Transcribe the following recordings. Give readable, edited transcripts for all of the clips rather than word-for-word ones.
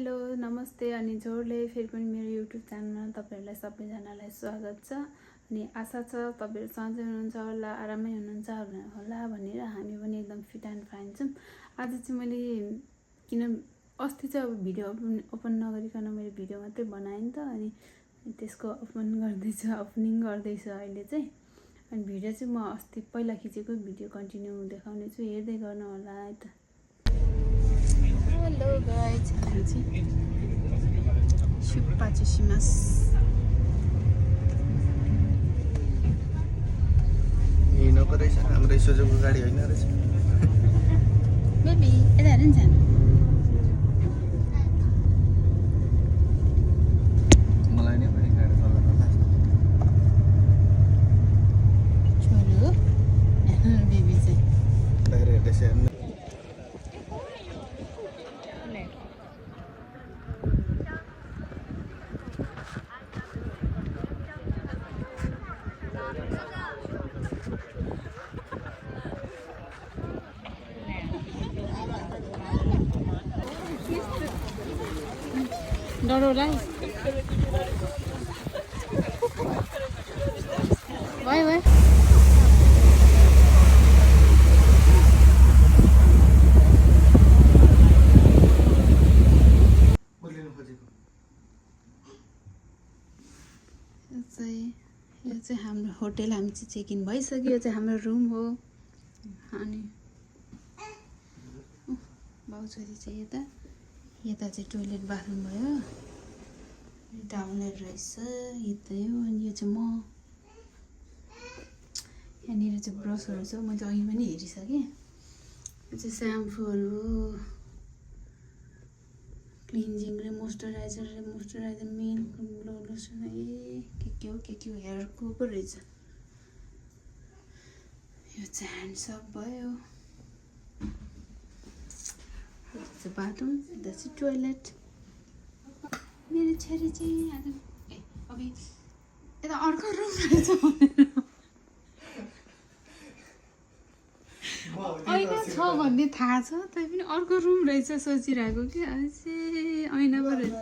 Hello नमस्ते अनि जोडले फेरि पनि मेरो युट्युब च्यानलमा तपाईहरुलाई सबैजनालाई स्वागत छ। अनि आशा छ तपाईहरु सन्चै हुनुहुन्छ होला, आरामै हुनुहुन्छ होला भनेर हामी पनि एकदम फिट एन्ड फाइन छौं। आज चाहिँ मैले किन अस्ति चाहिँ अब भिडियो ओपन नगरिकन मैले भिडियो मात्रै बनाएँ नि त, अनि त्यसको ओपनिङ गर्दैछु अहिले चाहिँ। अनि भिडियो चाहिँ म अस्ति पहिला खिचेको भिडियो कन्टिन्यू देखाउने छु, हेर्दै गर्नु होला है त। Hello guys, shimasu. हाम्रो सुजुकी गाडी होइन रहेछ। बेबी यता हेर्न जान। मलाई नि पनि गाडी चलाउन छोरो बेबी चाहिँ बाहिर हेर्दैछ हेर्नु। डर होला है। भयो भयो यो चाहिँ हाम्रो होटल, हामी चाहिँ चेक इन भइसक्यो। यो चाहिँ हाम्रो रुम हो। अनि बाउ छोरी चाहिँ यता चाहिँ टोइलेट बाथरुम भयो, टाउनर रहेछ यतै हो। अनि यो चाहिँ म यहाँनिर चाहिँ ब्रसहरू छ, मैले अघि पनि हेरिसकेँ। यो चाहिँ स्याम्पूहरू, क्लिन्जिङ र मोइस्चराइजर मेन लोसन, के हो हेयरको पो रहेछ। यो चाहिँ ह्यान्ड्सअप भयो। बाथरुम, यता चाहिँ टोइलेट। मेरो छोरी चाहिँ आज अब यता अर्को रुम रहेछ ऐना छ भन्ने थाहा छ, तैपनि अर्को रुम रहेछ सोचिरहेको कि अझै ऐना पो रहेछ।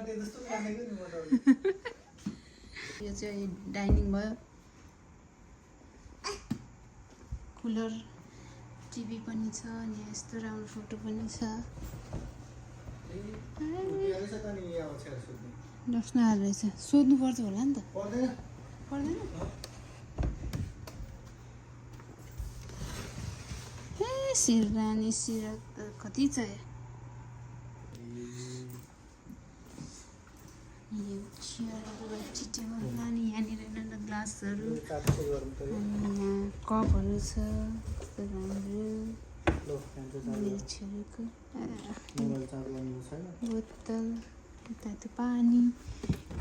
यो चाहिँ डाइनिङ भयो, कुलर, टिभी पनि छ, अनि यस्तो राम्रो फोटो पनि छ। डस्न रहेछ, सोध्नु पर्छ होला नि त। पर्दैन ए सिरानी सिरक त कति छ। यो चियरहरू, टी टेबल, अनि यहाँनिर ग्लासहरू, यहाँ कपहरू छ कस्तो राम्रो। मेरो छोरीको बोतल, यता त्यो पानी,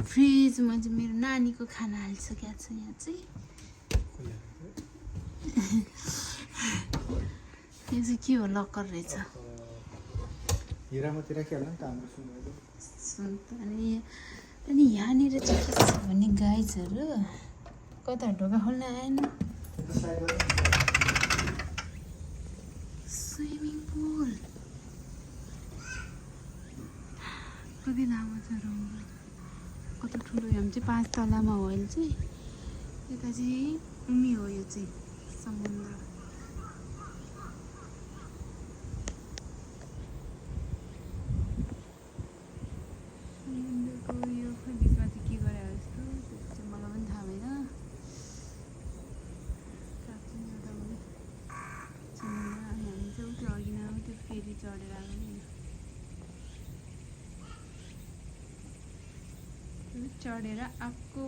फ्रिजमा चाहिँ मेरो नानीको खाना हालिसकेको छ। यहाँ चाहिँ यो चाहिँ के हो, लकर रहेछ। अनि यहाँनिर चाहिँ के छ भने गाइजहरू, कता ढोका खोल्न आएन। स्विमिङ पुल कति लामो छ रुम, कति ठुलो। हामी चाहिँ 5 तलामा हो अहिले चाहिँ। यता चाहिँ उमी हो, यो चाहिँ समुद्र। समुद्रको यो बिचमा चाहिँ के गरे जस्तो त्यो चाहिँ मलाई पनि थाहा भएन। हामी चाहिँ त्यो अघि न त्यो फेरि चढेर आएको नि, चढेर आएको।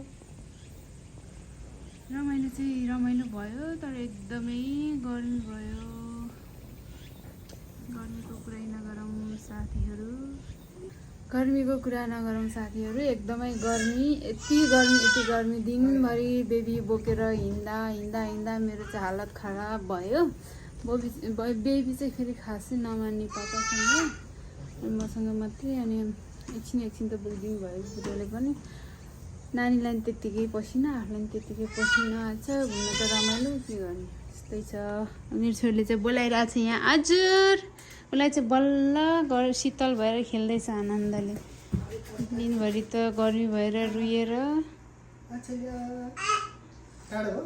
रमाइलो भयो, तर एकदमै गर्मी भयो। गर्मीको कुरा नगरौँ साथीहरू, एकदमै गर्मी, यति गर्मी दिनभरि बेबी बोकेर हिँड्दा मेरो चाहिँ हालत खराब भयो। बेबी चाहिँ फेरि खासै नमान्ने पापासँग, मसँग मात्रै। अनि एकछिन त बोलिदिनु भयो बुढोले पनि। नानीलाई त्यत्तिकै पसिना, आफूलाई त्यत्तिकै पसिना आएको छ। घुम्न त रमाइलो, के गर्ने, यस्तै छ। मेरो छोरीले चाहिँ बोलाइरहेको छ यहाँ। हजुर, उसलाई चाहिँ बल्ल शीतल भएर खेल्दैछ आनन्दले। दिनभरि त गर्मी भएर रुएर टाढो हो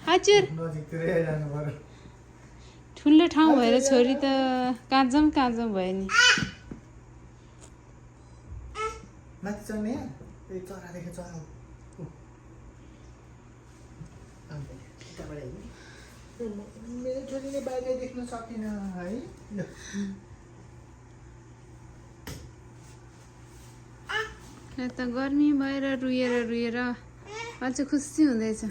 हजुर नजिकतिरै जानु पर्यो ठुलो ठाउँ भएर छोरी त काँचम काँचम भयो नि माथि चढ्ने ए चरा देखे चरा हो मेरो छोरीले बाहिर देख्न सकिन है त गर्मी भएर रुएर अझ खुसी हुँदैछ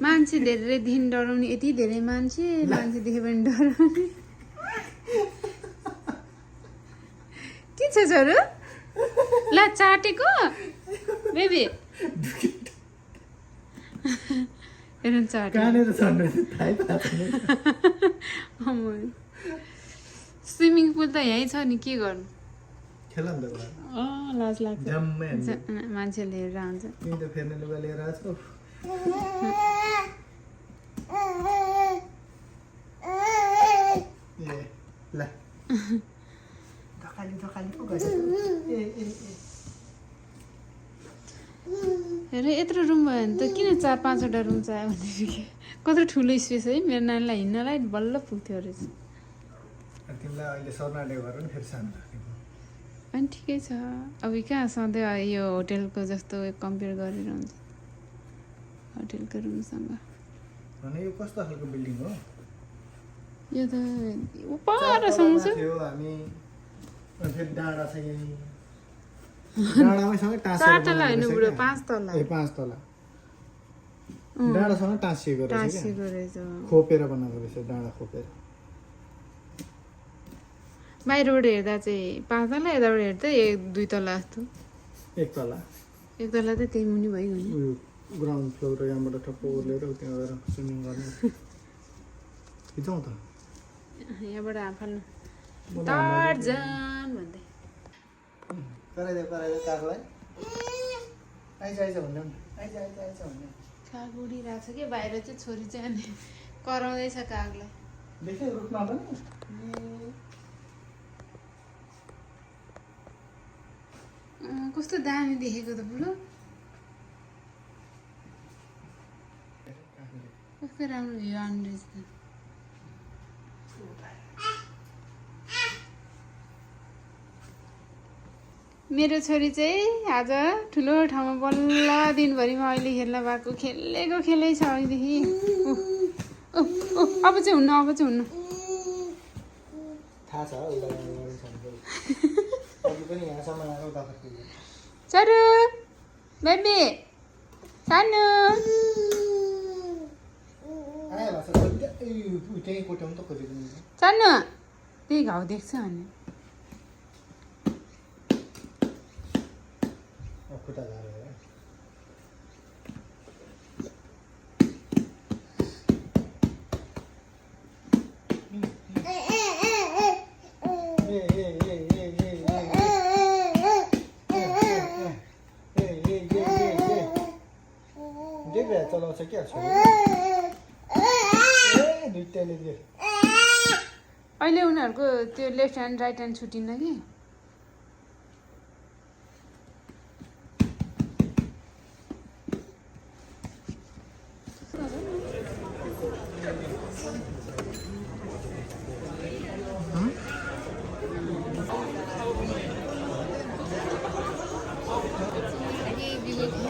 मान्छे धेरै दिन डराउने यति धेरै मान्छे देख्यो भने डराउने के छ छोरो ल चाटेको बेबी हेर्नु चाटे कहाँनिर चढ्नु थाहै थाहा छैन स्विमिङ पुल त यहीँ छ नि के गर्नु खेल नि त लाज लाग्छ जम्मै हामी मान्छेले हेरेर आउँछ तिमी त फेर्ने लुगा लिएर आएको छौ ए ल धकाली पो गयो हेर यत्रो रुम भयो भने त किन 4-5वटा रुम चाहियो भनेदेखि कत्रो ठुलो स्पेस है मेरो नानीलाई हिँड्नलाई बल्ल पुग्थ्यो रहेछ तिमीलाई अहिले सर्नाडे भएर नि फेरि सानो राखेको अनि ठिकै छ अब कहाँ सधैँ यो होटेलको जस्तो कम्पेयर गरेर हुन्छ होटेलको रुमसँग भने यो कस्तो खालको बिल्डिङ हो यो त उपरसम्म छ थियो हामी अनि फेरि डाँडा छ यही डाँडामै सँगै 4 तला होइन बुढो 5 तला ए 5 तला डाँडासँग टाँसिएको रहेछ टाँसिएको रहेछ खोपेर बनाएको रहेछ डाँडा खोपेर बाहिरबाट हेर्दा चाहिँ 5 तला यताबाट हेर्दा 1-2 तला जस्तो 1 तला 1 तला त त्यही मुनि भइगयो नि उयो ग्राउन्ड फ्लोर यहाँबाट ठप्प ओर्लेर त्यहाँ गएर स्विमिङ गर्ने खिचौँ त यहाँबाट हाफाल्नु टार्जन भन्दै कराइदियो कागलाई आइज भन्ने आइज भन्ने काग उडिरहेको छ कि बाहिर चाहिँ छोरी चाहिँ अनि कराउँदैछ कागलाई देख्यो रुखमा पनि कस्तो दामी देखेको त बुढो कस्तो राम्रो भ्यू आउने रहेछ त मेरो छोरी चाहिँ आज ठुलो ठाउँमा बल्ल दिनभरिमा अहिले खेल्न भएको खेलेको खेलै छ अहिलेदेखि अब चाहिँ हुन्न थाहा छ पनि यहाँसम्म आएको दखत चरु बेबी सानो आयो भाषा त्यहीँ कोट्याउनु त खोजेको नि सानो त्यही घाउ देख्छ अनि खुट्टा झारेर चलाउँछ क्या दुइटाले दियो अहिले उनीहरूको त्यो लेफ्ट ह्यान्ड राइट ह्यान्ड छुटिन्न कि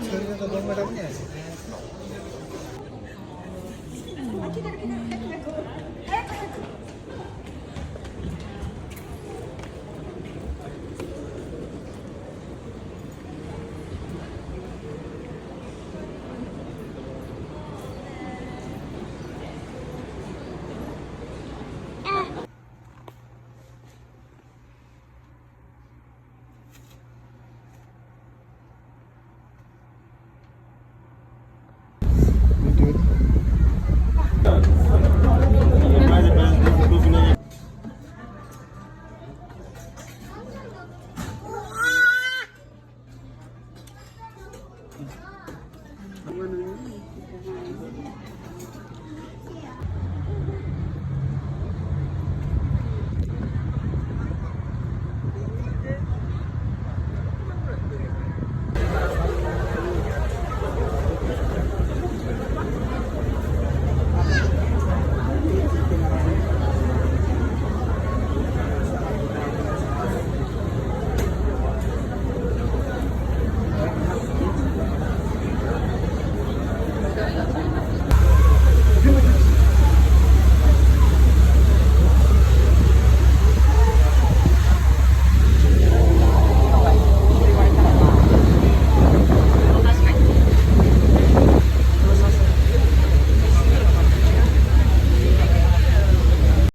छोरीले त बङबाट पनि आएछ